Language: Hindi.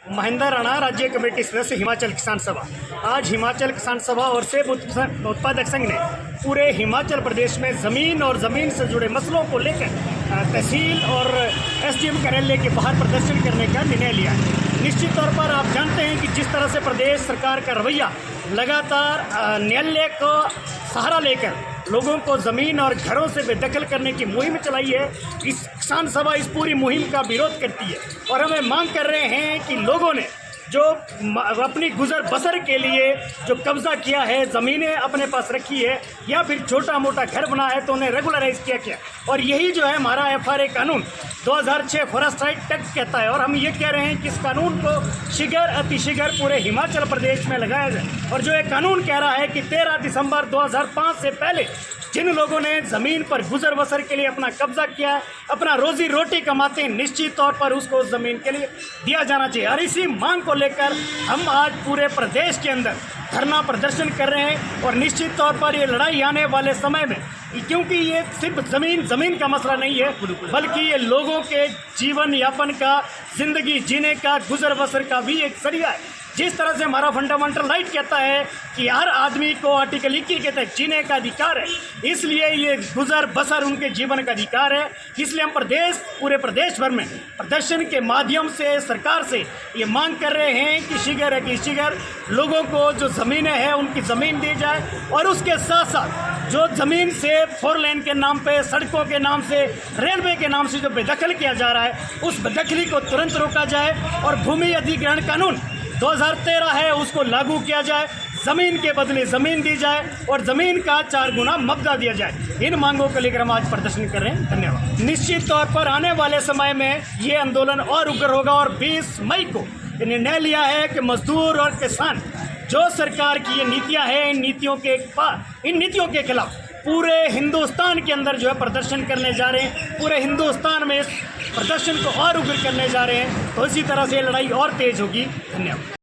महेंद्र राणा, राज्य कमेटी सदस्य, हिमाचल किसान सभा। आज हिमाचल किसान सभा और सेब उत्पादक संघ ने पूरे हिमाचल प्रदेश में ज़मीन और ज़मीन से जुड़े मसलों को लेकर तहसील और एसडीएम कार्यालय के बाहर प्रदर्शन करने का निर्णय लिया है। निश्चित तौर पर आप जानते हैं कि जिस तरह से प्रदेश सरकार का रवैया लगातार न्यायालय को सहारा लेकर लोगों को ज़मीन और घरों से बेदखल करने की मुहिम चलाई है, इस किसान सभा इस पूरी मुहिम का विरोध करती है और हमें मांग कर रहे हैं कि लोगों ने जो अपनी गुजर बसर के लिए जो कब्ज़ा किया है, ज़मीनें अपने पास रखी है या फिर छोटा मोटा घर बना है तो उन्हें रेगुलराइज किया और यही जो है हमारा FRA कानून 2006 फॉरेस्ट राइट एक्ट कहता है। और हम ये कह रहे हैं कि इस कानून को शीघ्र अतिशीघ्र पूरे हिमाचल प्रदेश में लगाया जाए। और जो ये कानून कह रहा है कि 13 दिसंबर 2005 से पहले जिन लोगों ने ज़मीन पर गुजर बसर के लिए अपना कब्जा किया है, अपना रोजी रोटी कमाते हैं, निश्चित तौर पर उसको उस ज़मीन के लिए दिया जाना चाहिए। और इसी मांग को लेकर हम आज पूरे प्रदेश के अंदर धरना प्रदर्शन कर रहे हैं और निश्चित तौर पर ये लड़ाई आने वाले समय में, क्योंकि ये सिर्फ ज़मीन का मसला नहीं है, बल्कि ये लोगों के जीवन यापन का, ज़िंदगी जीने का, गुजर बसर का भी एक जरिया है। जिस तरह से हमारा फंडामेंटल राइट कहता है कि हर आदमी को आर्टिकल 21 के तहत जीने का अधिकार है, इसलिए ये गुजर बसर उनके जीवन का अधिकार है। इसलिए हम पूरे प्रदेश भर में प्रदर्शन के माध्यम से सरकार से ये मांग कर रहे हैं कि शीघ्र लोगों को जो ज़मीनें हैं उनकी ज़मीन दी जाए और उसके साथ साथ जो ज़मीन से 4 लेन के नाम पे, सड़कों के नाम से, रेलवे के नाम से जो बेदखल किया जा रहा है उस बेदखली को तुरंत रोका जाए और भूमि अधिग्रहण कानून 2013 है उसको लागू किया जाए, ज़मीन के बदले ज़मीन दी जाए और ज़मीन का 4 गुना मुआवजा दिया जाए। इन मांगों को लेकर हम आज प्रदर्शन कर रहे हैं। धन्यवाद। निश्चित तौर पर आने वाले समय में ये आंदोलन और उग्र होगा और 20 मई को निर्णय लिया है कि मजदूर और किसान जो सरकार की ये नीतियाँ हैं, इन नीतियों के खिलाफ पूरे हिंदुस्तान के अंदर जो है प्रदर्शन करने जा रहे हैं। पूरे हिंदुस्तान में इस प्रदर्शन को और उग्र करने जा रहे हैं। तो इसी तरह से लड़ाई और तेज होगी। धन्यवाद।